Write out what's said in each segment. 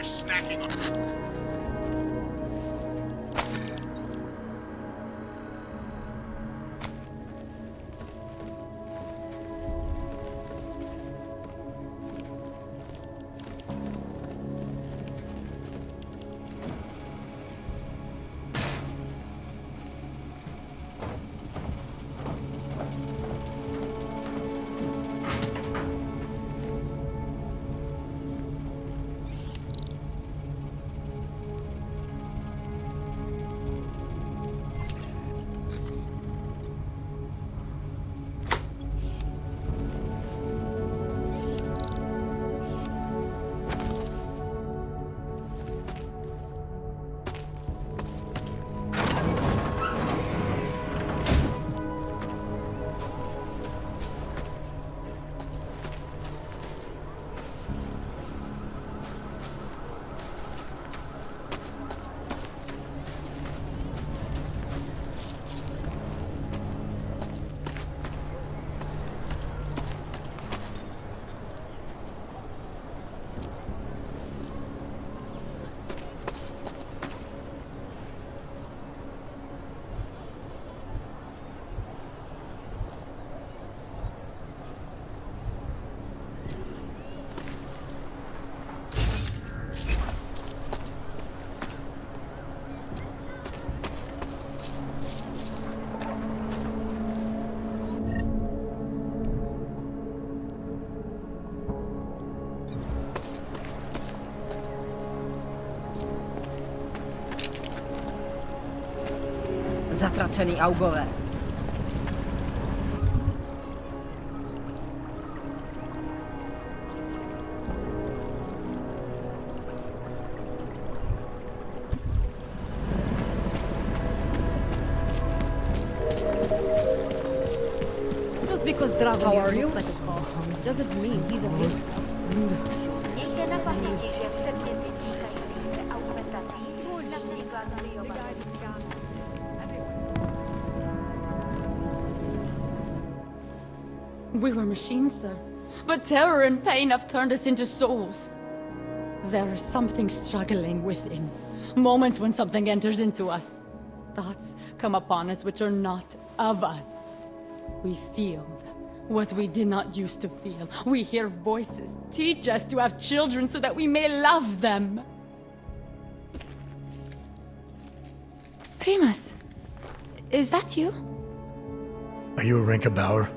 snacking on... Zatracený augové. Just because Drago looks like a ball doesn't mean he's a villain. Mějte na paměti, že předměty týkající se augmentací, například We were machines, sir. But terror and pain have turned us into souls. There is something struggling within. Moments when something enters into us. Thoughts come upon us which are not of us. We feel what we did not used to feel. We hear voices teach us to have children so that we may love them. Primus, is that you? Are you Rinka Bauer?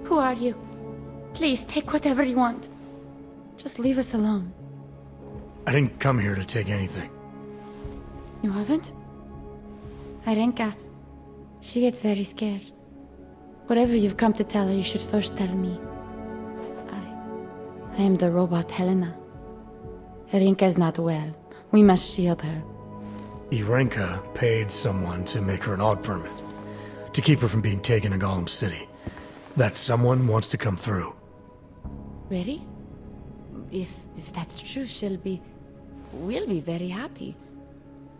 Who are you? Please, take whatever you want. Just leave us alone. I didn't come here to take anything. You haven't? Arenka, she gets very scared. Whatever you've come to tell her, you should first tell me. I am the robot Helena. Arenka is not well. We must shield her. Irenka paid someone to make her an AUG permit. To keep her from being taken to Gollum City. That someone wants to come through. Really? If that's true, we'll be very happy.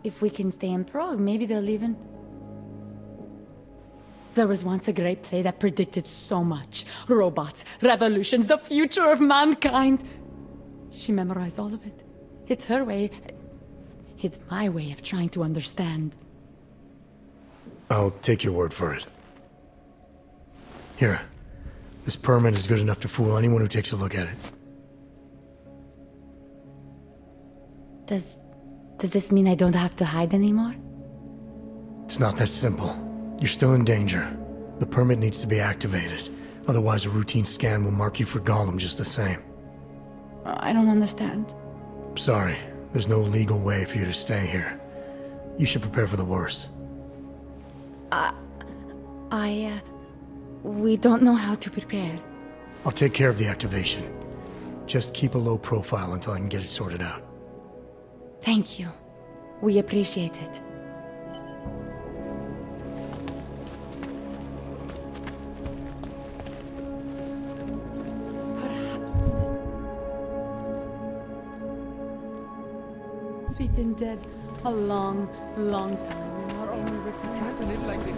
If we can stay in Prague, maybe they'll even... There was once a great play that predicted so much. Robots, revolutions, the future of mankind. She memorized all of it. It's her way. It's my way of trying to understand. I'll take your word for it. Here. This permit is good enough to fool anyone who takes a look at it. Does this mean I don't have to hide anymore? It's not that simple. You're still in danger. The permit needs to be activated. Otherwise, a routine scan will mark you for Gollum just the same. I don't understand. Sorry. There's no legal way for you to stay here. You should prepare for the worst. We don't know how to prepare. I'll take care of the activation. Just keep a low profile until I can get it sorted out. Thank you. We appreciate it. Perhaps. We've been dead a long, long time. And our only return. To live like this.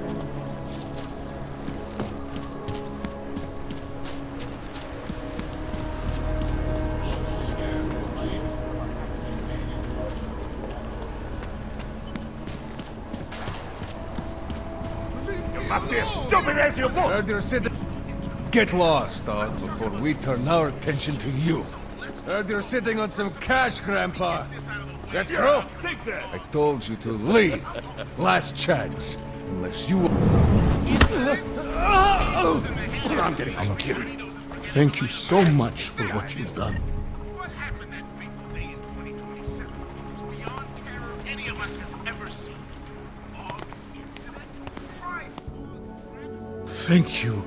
must be as stupid as you look! Heard you're sitting... Get lost, dog, before we turn our attention to you. Heard you're sitting on some cash, Grandpa. That true? Take that! I told you to leave. Last chance. Unless you... I'm getting Thank you. Thank you so much for what you've done. What happened that fateful day in 2027 was beyond terror any of us has ever seen. Log incident? Try. Thank you.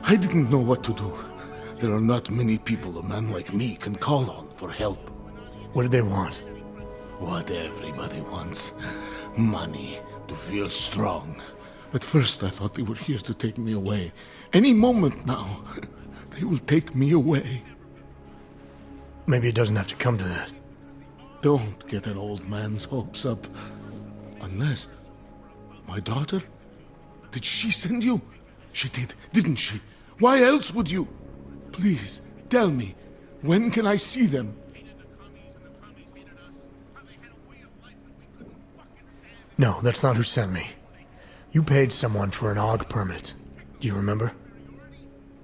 I didn't know what to do. There are not many people a man like me can call on for help. What did they want? What everybody wants. Money. To feel strong. At first I thought they were here to take me away. Any moment now, they will take me away. Maybe it doesn't have to come to that. Don't get an old man's hopes up. Unless... My daughter? Did she send you? She did, didn't she? Why else would you? Please, tell me. When can I see them? No, that's not who sent me. You paid someone for an AUG permit. Do you remember?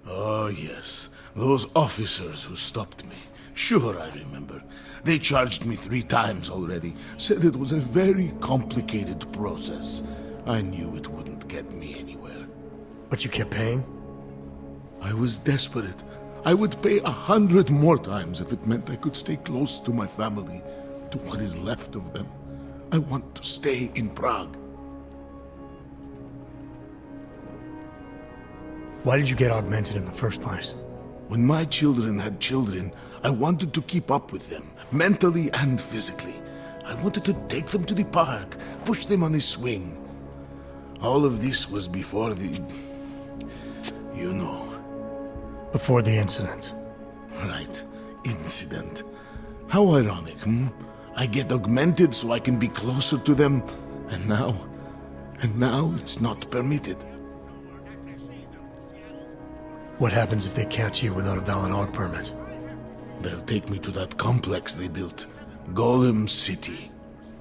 Oh, yes. Those officers who stopped me. Sure, I remember. They charged me 3 times already. Said it was a very complicated process. I knew it wouldn't get me anywhere. But you kept paying? I was desperate. I would pay 100 more times if it meant I could stay close to my family, to what is left of them. I want to stay in Prague. Why did you get augmented in the first place? When my children had children, I wanted to keep up with them, mentally and physically. I wanted to take them to the park, push them on a swing. All of this was before the... You know. Before the incident. Right. Incident. How ironic, hmm? I get augmented so I can be closer to them, and now it's not permitted. What happens if they catch you without a valid AUG permit? They'll take me to that complex they built. Golem City.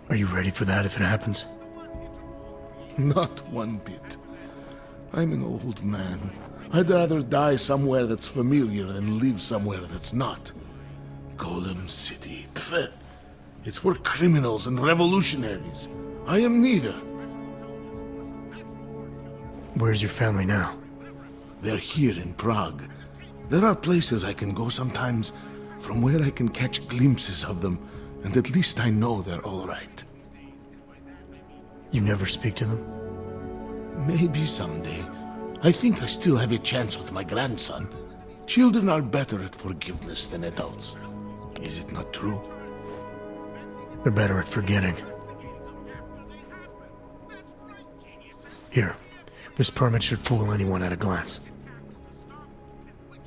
Are you ready for that if it happens? Not one bit. I'm an old man. I'd rather die somewhere that's familiar than live somewhere that's not. Golem City. Pfft. It's for criminals and revolutionaries. I am neither. Where's your family now? They're here in Prague. There are places I can go sometimes from where I can catch glimpses of them, and at least I know they're all right. You never speak to them? Maybe someday. I think I still have a chance with my grandson. Children are better at forgiveness than adults. Is it not true? They're better at forgetting. Here, this permit should fool anyone at a glance.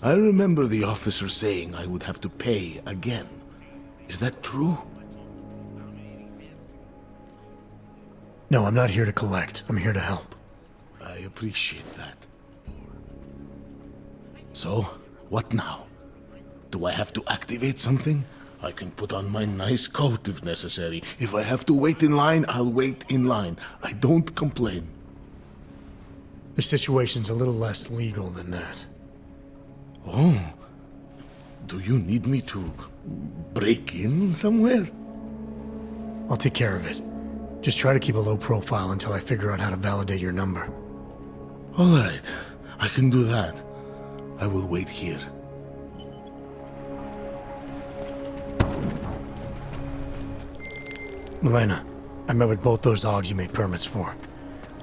I remember the officer saying I would have to pay again. Is that true? No, I'm not here to collect. I'm here to help. I appreciate that. So, what now? Do I have to activate something? I can put on my nice coat if necessary. If I have to wait in line, I'll wait in line. I don't complain. The situation's a little less legal than that. Oh. Do you need me to break in somewhere? I'll take care of it. Just try to keep a low profile until I figure out how to validate your number. All right. I can do that. I will wait here. Milena, I met with both those AUGs you made permits for.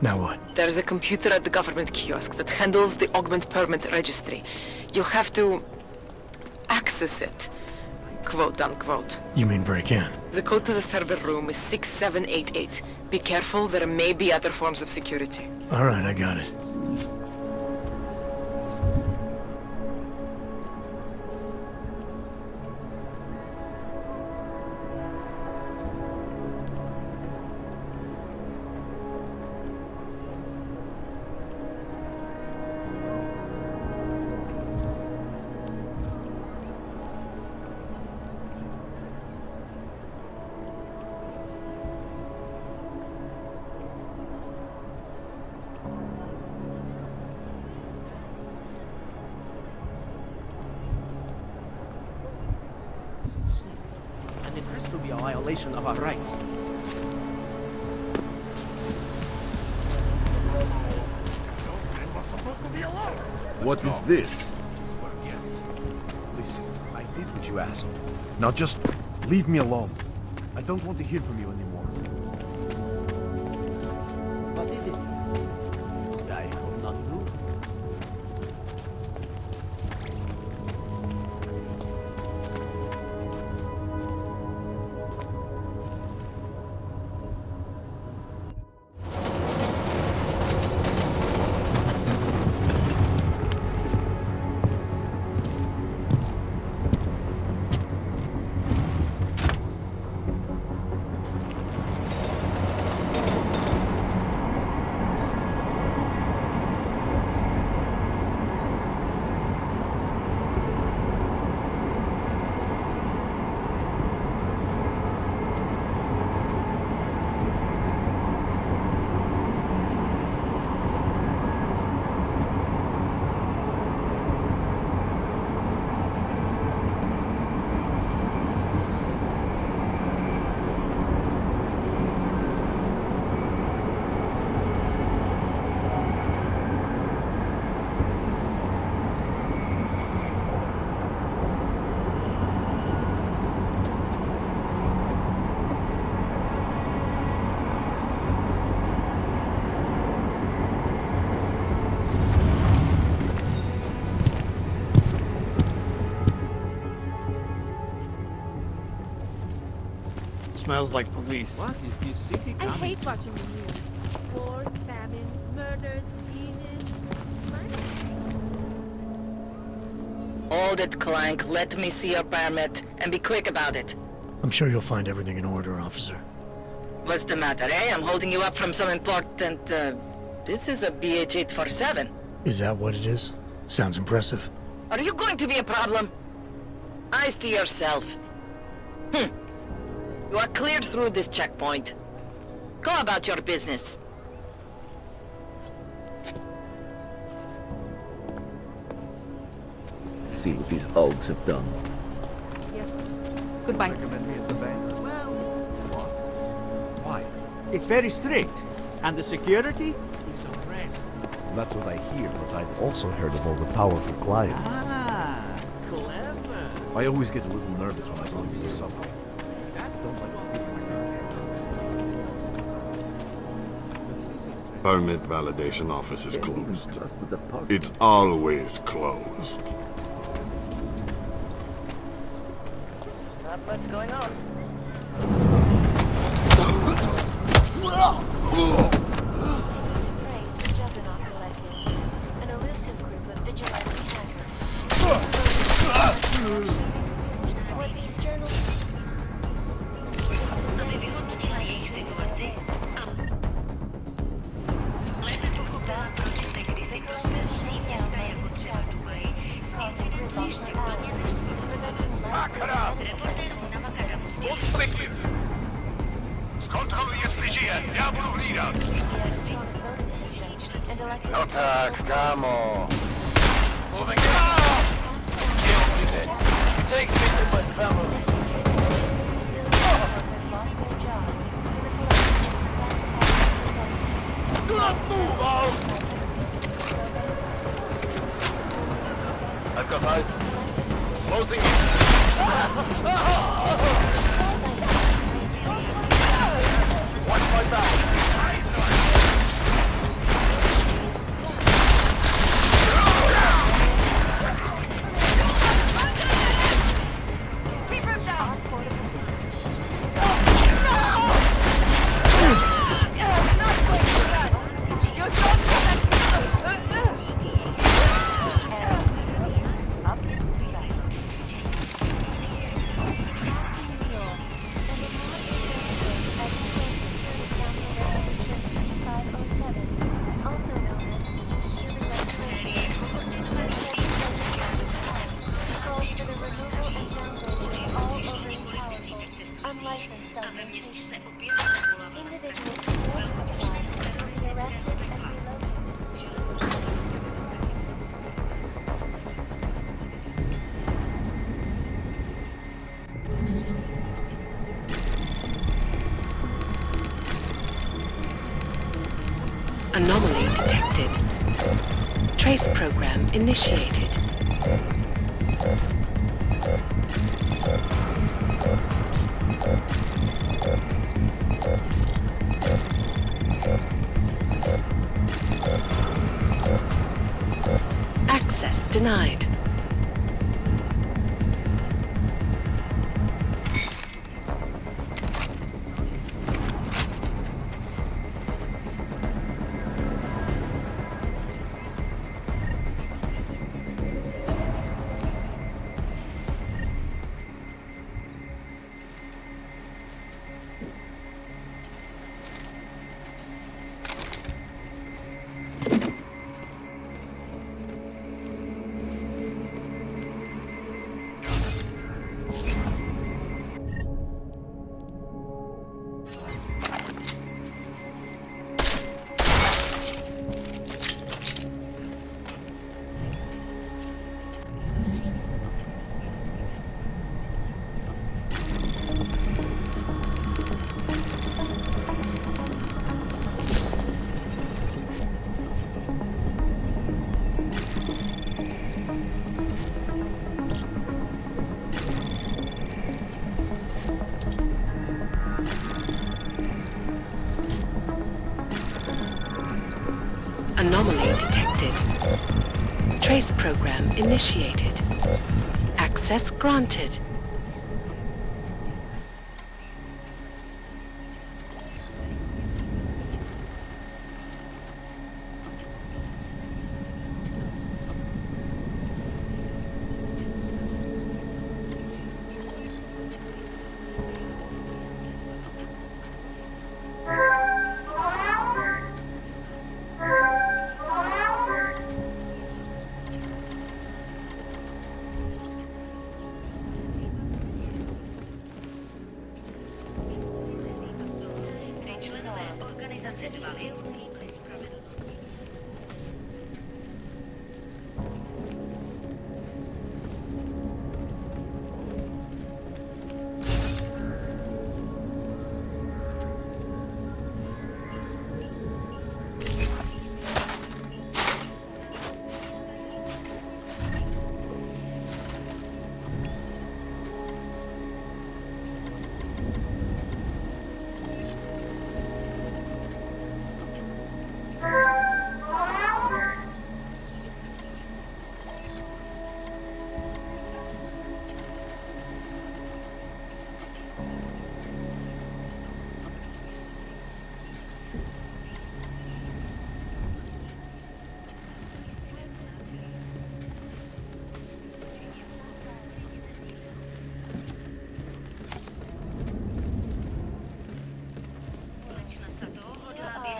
Now what? There's a computer at the government kiosk that handles the augment permit registry. You'll have to access it, quote unquote. You mean break in? The code to the server room is 6788. Be careful, there may be other forms of security. All right, I got it. violation of our rights. What is this? Listen, I did what you asked. Now just leave me alone. I don't want to hear from you anymore. What is it? I hope not blue. Smells like police. What is this city I coming? hate watching the news. Wars, famines, murders, diseases. Hold it, Clank. Let me see your permit, and be quick about it. I'm sure you'll find everything in order, officer. What's the matter, eh? I'm holding you up from some important, This is a BH-847. Is that what it is? Sounds impressive. Are you going to be a problem? Eyes to yourself. You are cleared through this checkpoint. Go about your business. See what these hogs have done. Yes. Goodbye. Recommend me at the bank? Well, What? Why? It's very strict. And the security is oppressive. That's what I hear, but I've also heard of all the powerful clients. Ah, clever. I always get a little nervous when I go into the subway. Don't like Permit validation office is closed. Just with the park. It's always closed. Not much going on. Juggernaut collective. An elusive group of vigilante hackers. What these journals... Skontroluj, jeśli żyje. Ja budu hlídat. No tak, kamo. Moving out! Take me to my family. Do not move, Al! I've got eyes. Closing in. Watch my back. Anomaly detected. Trace program initiated. Access denied. Anomaly detected. Trace program initiated. Access granted.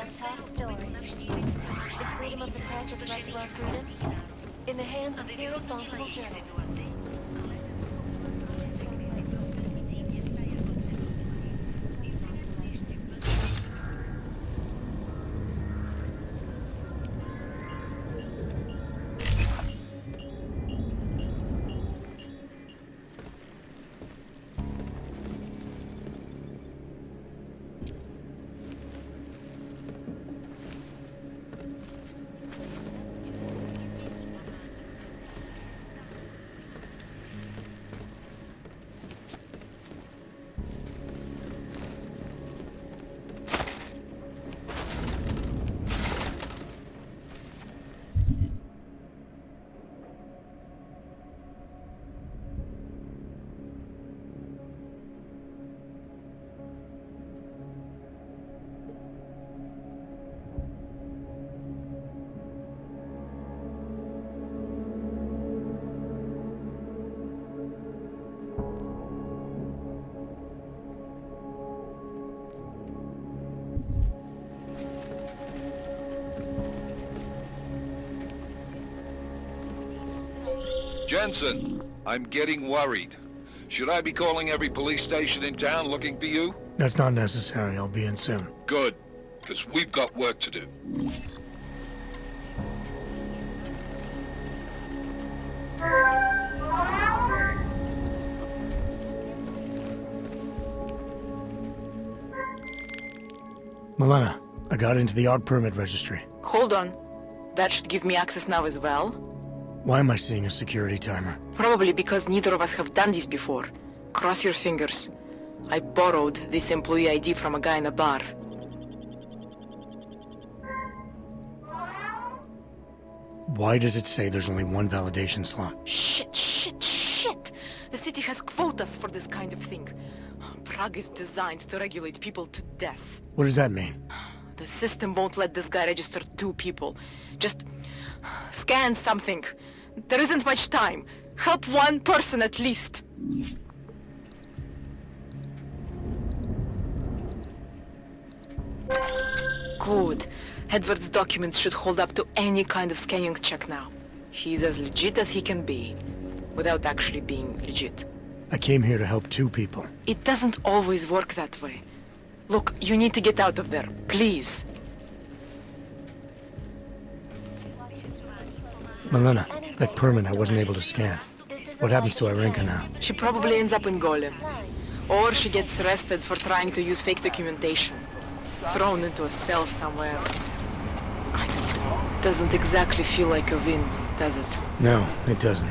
Is freedom of the press a threat to our freedom? In the hands of irresponsible journalists. Jensen, I'm getting worried. Should I be calling every police station in town looking for you? That's not necessary. I'll be in soon. Good, because we've got work to do. Milena, I got into the AUG permit registry. Hold on. That should give me access now as well. Why am I seeing a security timer? Probably because neither of us have done this before. Cross your fingers. I borrowed this employee ID from a guy in a bar. Why does it say there's only one validation slot? Shit! The city has quotas for this kind of thing. Prague is designed to regulate people to death. What does that mean? The system won't let this guy register 2 people. Just scan something. There isn't much time. Help 1 person at least. Good. Edward's documents should hold up to any kind of scanning check now. He's as legit as he can be, without actually being legit. I came here to help 2 people. It doesn't always work that way. Look, you need to get out of there, please. Milena, that permit I wasn't able to scan. What happens to Irenka now? She probably ends up in Golem. Or she gets arrested for trying to use fake documentation. Thrown into a cell somewhere. I don't know. Doesn't exactly feel like a win, does it? No, it doesn't.